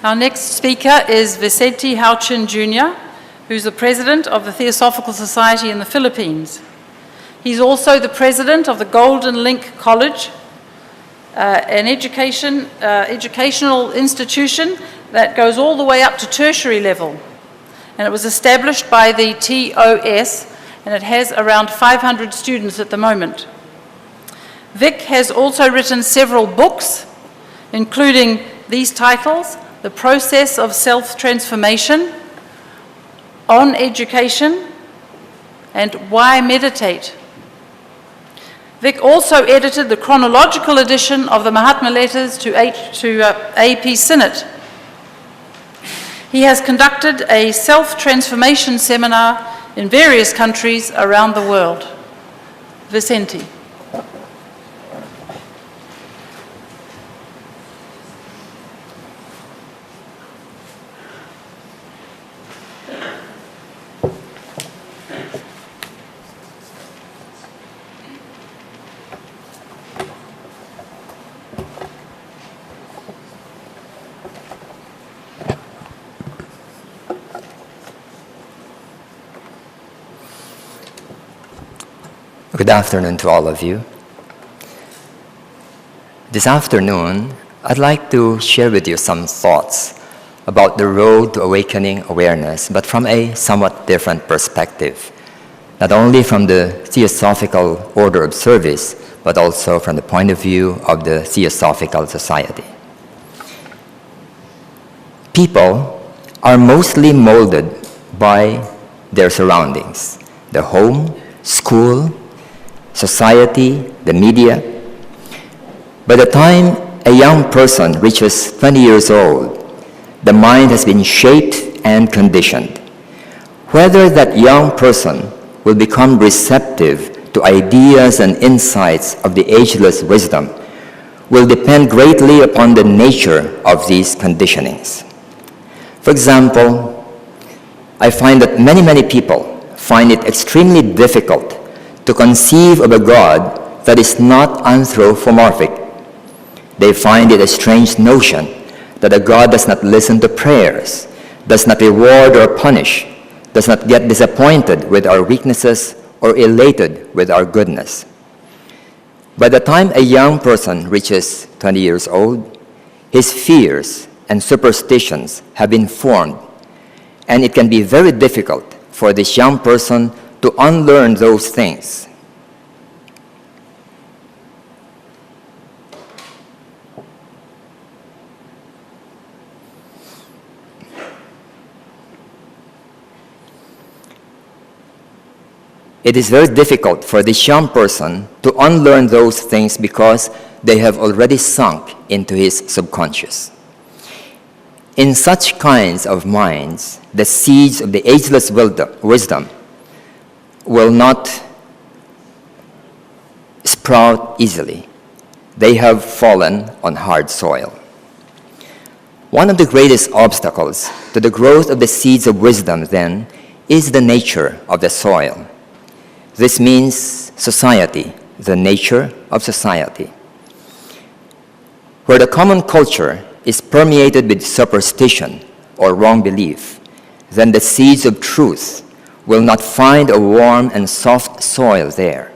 Our next speaker is Vicente Hauchin Jr., who's the president of the Theosophical Society in the Philippines. He's also the president of the Golden Link College, an educational institution that goes all the way up to tertiary level. And it was established by the TOS, and it has around 500 students at the moment. Vic has also written several books, including these titles: The Process of Self-Transformation, On Education, and Why Meditate. Vic also edited the chronological edition of the Mahatma Letters to AP Synod. He has conducted a self-transformation seminar in various countries around the world. Vicente. Good afternoon to all of you. This afternoon, I'd like to share with you some thoughts about the road to awakening awareness, but from a somewhat different perspective, not only from the Theosophical order of service, but also from the point of view of the Theosophical Society. People are mostly molded by their surroundings, the home, school, society, the media. By the time a young person reaches 20 years old, the mind has been shaped and conditioned. Whether that young person will become receptive to ideas and insights of the ageless wisdom will depend greatly upon the nature of these conditionings. For example, I find that many people find it extremely difficult to conceive of a God that is not anthropomorphic. They find it a strange notion that a God does not listen to prayers, does not reward or punish, does not get disappointed with our weaknesses or elated with our goodness. By the time a young person reaches 20 years old, his fears and superstitions have been formed, and it can be very difficult for this young person to unlearn those things. It is very difficult for this young person to unlearn those things because they have already sunk into his subconscious. In such kinds of minds, the seeds of the ageless wisdom will not sprout easily. They have fallen on hard soil. One of the greatest obstacles to the growth of the seeds of wisdom, then, is the nature of the soil. This means society, the nature of society. Where the common culture is permeated with superstition or wrong belief, then the seeds of truth will not find a warm and soft soil there.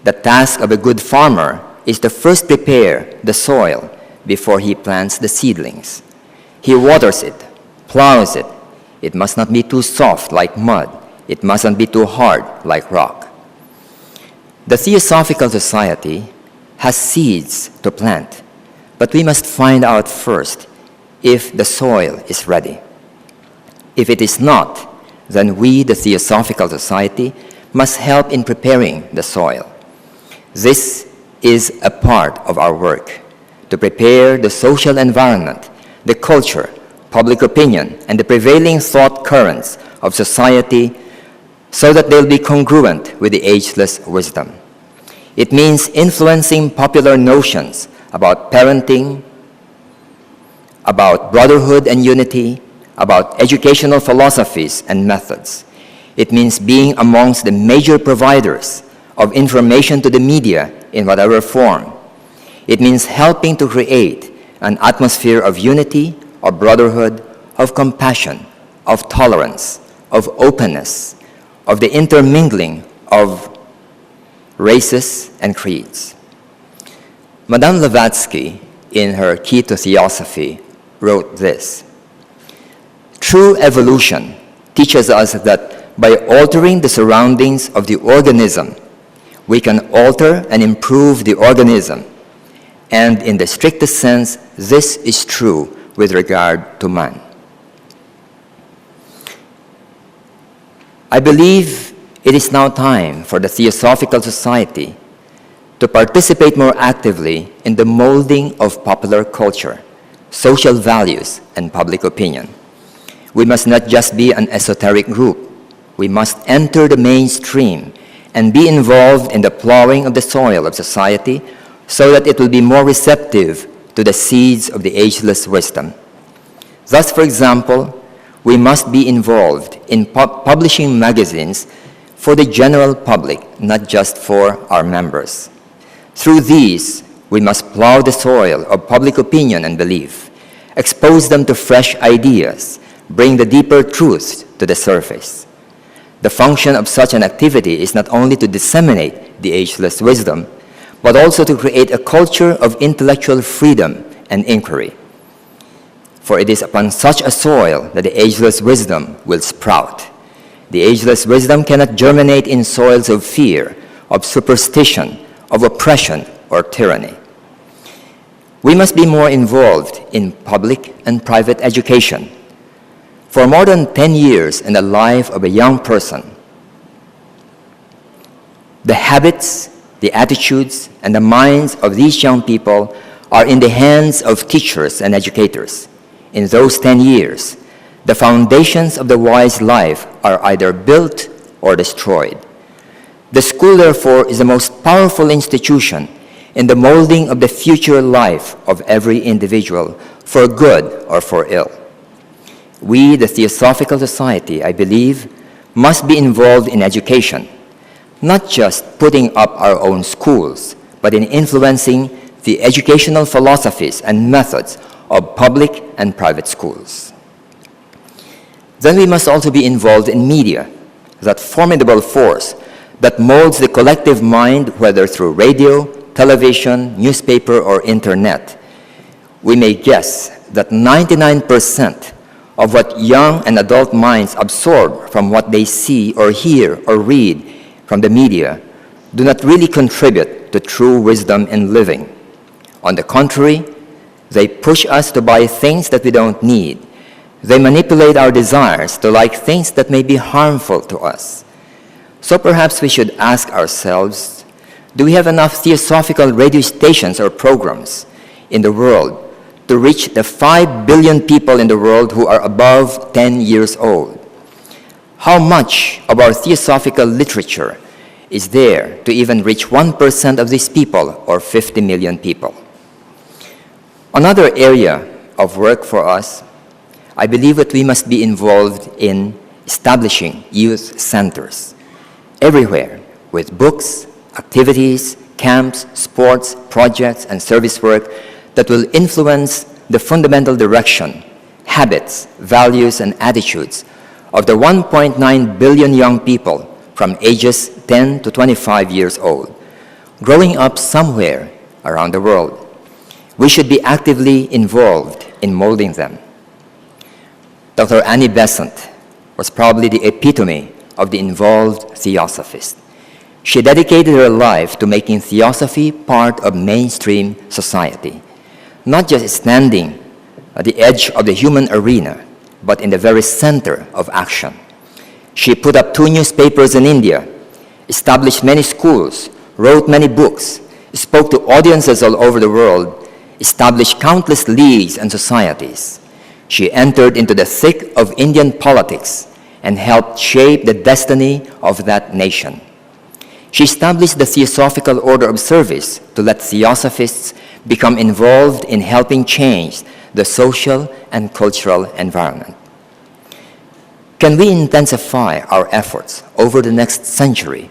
The task of a good farmer is to first prepare the soil before he plants the seedlings. He waters it, plows it. It must not be too soft like mud. It mustn't be too hard like rock. The Theosophical Society has seeds to plant, but we must find out first if the soil is ready. If it is not, then we, the Theosophical Society, must help in preparing the soil. This is a part of our work, to prepare the social environment, the culture, public opinion, and the prevailing thought currents of society so that they'll be congruent with the ageless wisdom. It means influencing popular notions about parenting, about brotherhood and unity, about educational philosophies and methods. It means being amongst the major providers of information to the media in whatever form. It means helping to create an atmosphere of unity, of brotherhood, of compassion, of tolerance, of openness, of the intermingling of races and creeds. Madame Blavatsky, in her Key to Theosophy, wrote this: "True evolution teaches us that by altering the surroundings of the organism, we can alter and improve the organism. And in the strictest sense, this is true with regard to man." I believe it is now time for the Theosophical Society to participate more actively in the molding of popular culture, social values, and public opinion. We must not just be an esoteric group. We must enter the mainstream and be involved in the plowing of the soil of society so that it will be more receptive to the seeds of the ageless wisdom. Thus, for example, we must be involved in publishing magazines for the general public, not just for our members. Through these, we must plow the soil of public opinion and belief, expose them to fresh ideas, bring the deeper truths to the surface. The function of such an activity is not only to disseminate the ageless wisdom, but also to create a culture of intellectual freedom and inquiry. For it is upon such a soil that the ageless wisdom will sprout. The ageless wisdom cannot germinate in soils of fear, of superstition, of oppression, or tyranny. We must be more involved in public and private education. For more than 10 years in the life of a young person, the habits, the attitudes, and the minds of these young people are in the hands of teachers and educators. In those 10 years, the foundations of the wise life are either built or destroyed. The school, therefore, is the most powerful institution in the molding of the future life of every individual, for good or for ill. We, the Theosophical Society, I believe, must be involved in education, not just putting up our own schools, but in influencing the educational philosophies and methods of public and private schools. Then we must also be involved in media, that formidable force that molds the collective mind, whether through radio, television, newspaper, or internet. We may guess that 99% of what young and adult minds absorb from what they see or hear or read from the media do not really contribute to true wisdom in living. On the contrary, they push us to buy things that we don't need. They manipulate our desires to like things that may be harmful to us. So perhaps we should ask ourselves, do we have enough theosophical radio stations or programs in the world to reach the 5 billion people in the world who are above 10 years old? How much of our theosophical literature is there to even reach 1% of these people, or 50 million people? Another area of work for us, I believe that we must be involved in establishing youth centers everywhere with books, activities, camps, sports, projects, and service work that will influence the fundamental direction, habits, values, and attitudes of the 1.9 billion young people from ages 10 to 25 years old, growing up somewhere around the world. We should be actively involved in molding them. Dr. Annie Besant was probably the epitome of the involved theosophist. She dedicated her life to making theosophy part of mainstream society, not just standing at the edge of the human arena, but in the very center of action. She put up 2 newspapers in India, established many schools, wrote many books, spoke to audiences all over the world, established countless leagues and societies. She entered into the thick of Indian politics and helped shape the destiny of that nation. She established the Theosophical Order of Service to let theosophists become involved in helping change the social and cultural environment. Can we intensify our efforts over the next century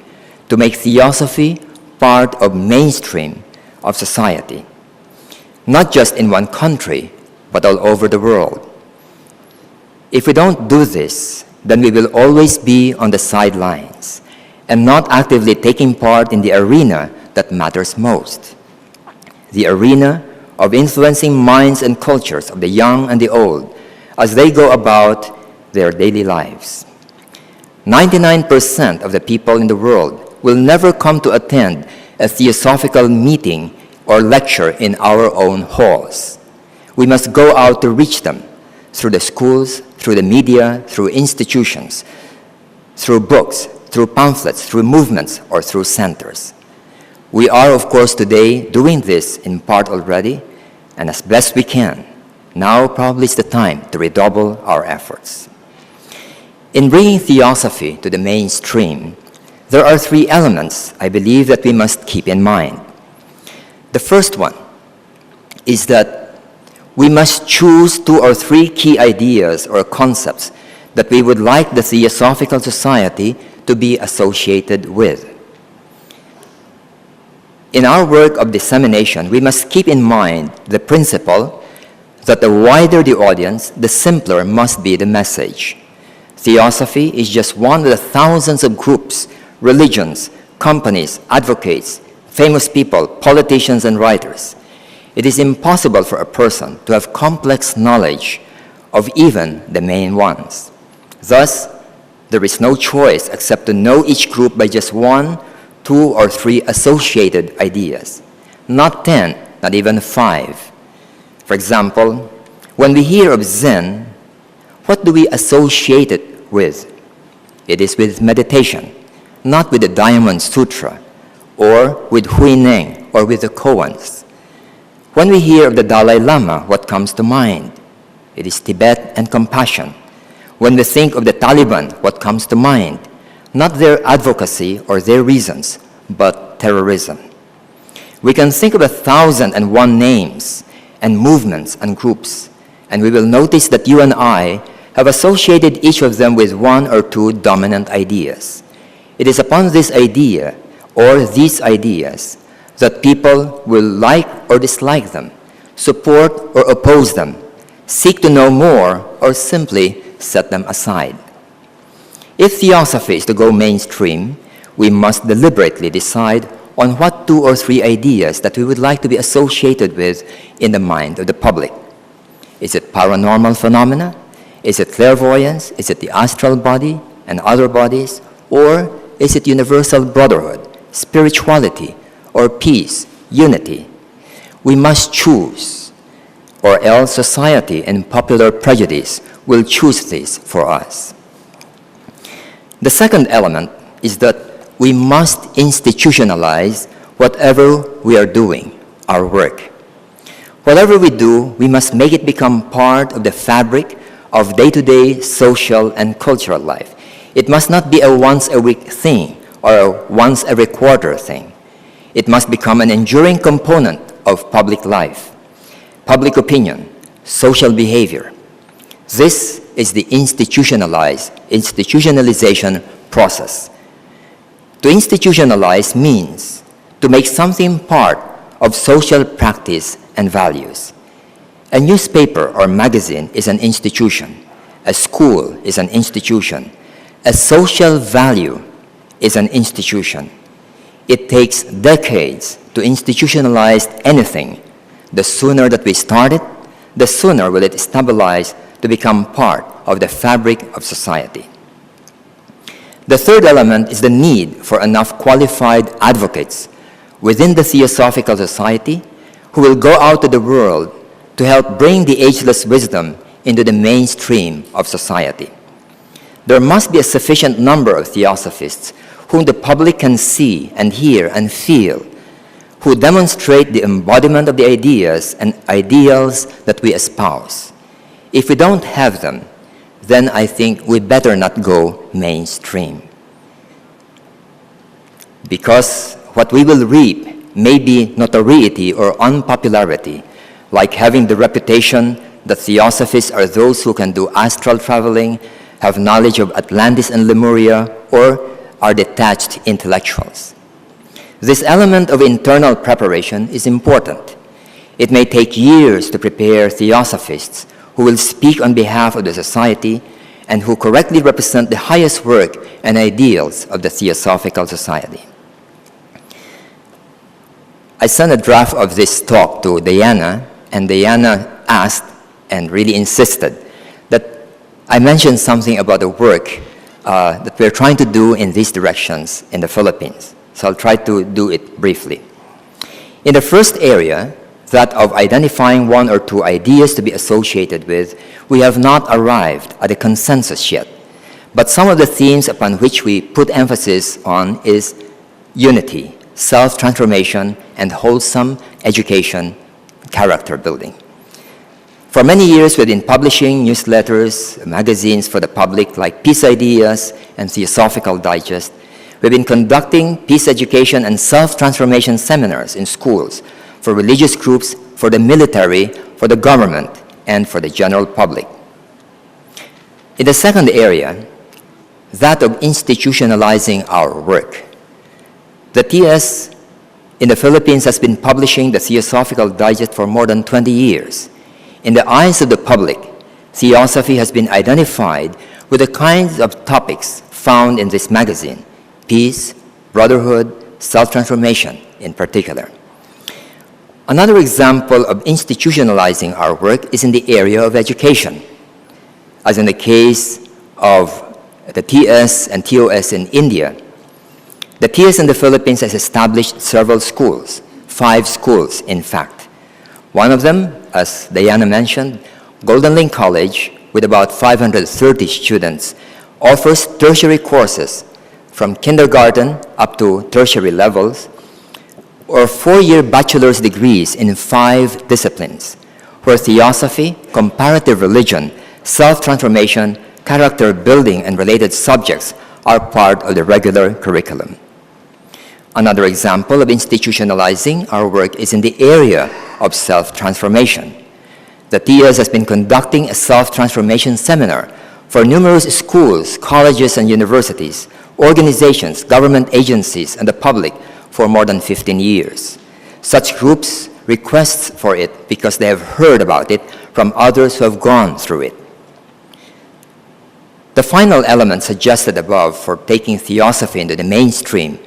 to make theosophy part of mainstream of society, not just in one country, but all over the world. If we don't do this, then we will always be on the sidelines and not actively taking part in the arena that matters most, the arena of influencing minds and cultures of the young and the old as they go about their daily lives. 99% of the people in the world will never come to attend a theosophical meeting or lecture in our own halls. We must go out to reach them through the schools, through the media, through institutions, through books, through pamphlets, through movements, or through centers. We are, of course, today doing this in part already, and as best we can. Now probably is the time to redouble our efforts. In bringing theosophy to the mainstream, there are three elements I believe that we must keep in mind. The first one is that we must choose 2 or 3 key ideas or concepts that we would like the Theosophical Society to be associated with. In our work of dissemination, we must keep in mind the principle that the wider the audience, the simpler must be the message. Theosophy is just one of the thousands of groups, religions, companies, advocates, famous people, politicians, and writers. It is impossible for a person to have complex knowledge of even the main ones. Thus, there is no choice except to know each group by just 1, 2, or 3 associated ideas, not 10, not even 5. For example, when we hear of Zen, what do we associate it with? It is with meditation, not with the Diamond Sutra, or with Huineng, or with the koans. When we hear of the Dalai Lama, what comes to mind? It is Tibet and compassion. When we think of the Taliban, what comes to mind? Not their advocacy or their reasons, but terrorism. We can think of 1,001 names and movements and groups, and we will notice that you and I have associated each of them with 1 or 2 dominant ideas. It is upon this idea or these ideas that people will like or dislike them, support or oppose them, seek to know more, or simply set them aside. If theosophy is to go mainstream, we must deliberately decide on what 2 or 3 ideas that we would like to be associated with in the mind of the public. Is it paranormal phenomena? Is it clairvoyance? Is it the astral body and other bodies? Or is it universal brotherhood, spirituality, or peace, unity? We must choose, or else society and popular prejudice will choose this for us. The second element is that we must institutionalize whatever we are doing, our work. Whatever we do, we must make it become part of the fabric of day-to-day social and cultural life. It must not be a once-a-week thing or a once-every-quarter thing. It must become an enduring component of public life, public opinion, social behavior. This is the institutionalization process. To institutionalize means to make something part of social practice and values. A newspaper or magazine is an institution. A school is an institution. A social value is an institution. It takes decades to institutionalize anything. The sooner that we start it, the sooner will it stabilize to become part of the fabric of society. The third element is the need for enough qualified advocates within the Theosophical Society who will go out to the world to help bring the ageless wisdom into the mainstream of society. There must be a sufficient number of theosophists whom the public can see and hear and feel, who demonstrate the embodiment of the ideas and ideals that we espouse. If we don't have them, then I think we better not go mainstream. Because what we will reap may be notoriety or unpopularity, like having the reputation that theosophists are those who can do astral traveling, have knowledge of Atlantis and Lemuria, or are detached intellectuals. This element of internal preparation is important. It may take years to prepare theosophists who will speak on behalf of the society and who correctly represent the highest work and ideals of the Theosophical Society. I sent a draft of this talk to Diana, and Diana asked and really insisted that I mention something about the work that we're trying to do in these directions in the Philippines. So I'll try to do it briefly. In the first area, that of identifying one or two ideas to be associated with, we have not arrived at a consensus yet. But some of the themes upon which we put emphasis on is unity, self-transformation, and wholesome education, character building. For many years, we've been publishing newsletters, magazines for the public like Peace Ideas and Theosophical Digest. We've been conducting peace education and self-transformation seminars in schools for religious groups, for the military, for the government, and for the general public. In the second area, that of institutionalizing our work, the TS in the Philippines has been publishing the Theosophical Digest for more than 20 years. In the eyes of the public, theosophy has been identified with the kinds of topics found in this magazine: peace, brotherhood, self-transformation in particular. Another example of institutionalizing our work is in the area of education. As in the case of the TS and TOS in India, the TS in the Philippines has established several schools, 5 schools in fact. One of them, as Diana mentioned, Golden Link College, with about 530 students, offers tertiary courses from kindergarten up to tertiary levels, or 4-year bachelor's degrees in 5 disciplines, where theosophy, comparative religion, self-transformation, character building, and related subjects are part of the regular curriculum. Another example of institutionalizing our work is in the area of self-transformation. The TS has been conducting a self-transformation seminar for numerous schools, colleges, and universities, organizations, government agencies, and the public for more than 15 years. Such groups request for it because they have heard about it from others who have gone through it. The final element suggested above for taking theosophy into the mainstream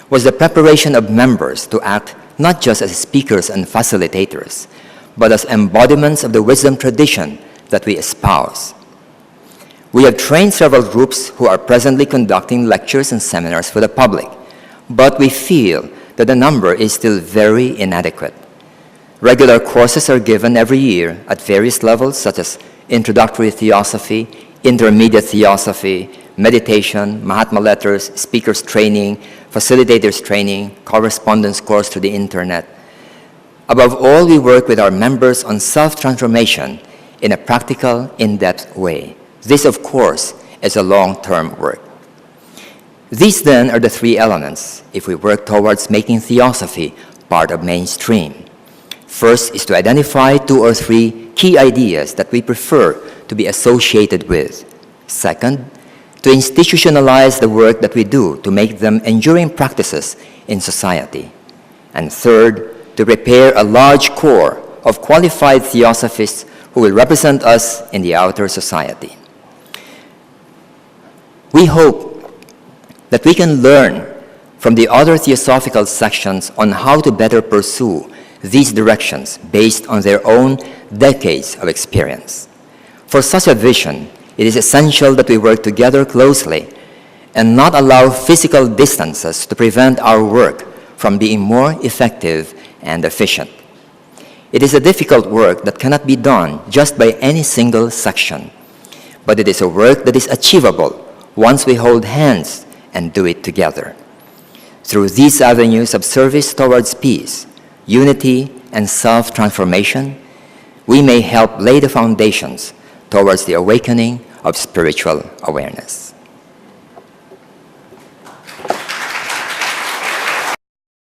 was the preparation of members to act not just as speakers and facilitators, but as embodiments of the wisdom tradition that we espouse. We have trained several groups who are presently conducting lectures and seminars for the public, but we feel that the number is still very inadequate. Regular courses are given every year at various levels, such as introductory theosophy, intermediate theosophy, meditation, Mahatma letters, speakers training, facilitators training, correspondence course through the internet. Above all, we work with our members on self-transformation in a practical, in-depth way. This, of course, is a long-term work. These, then, are the 3 elements if we work towards making theosophy part of mainstream. First is to identify 2 or 3 key ideas that we prefer to be associated with. Second, to institutionalize the work that we do to make them enduring practices in society. And third, to prepare a large core of qualified theosophists who will represent us in the outer society. We hope that we can learn from the other theosophical sections on how to better pursue these directions based on their own decades of experience. For such a vision, it is essential that we work together closely and not allow physical distances to prevent our work from being more effective and efficient. It is a difficult work that cannot be done just by any single section, but it is a work that is achievable once we hold hands and do it together. Through these avenues of service towards peace, unity, and self-transformation, we may help lay the foundations towards the awakening of spiritual awareness.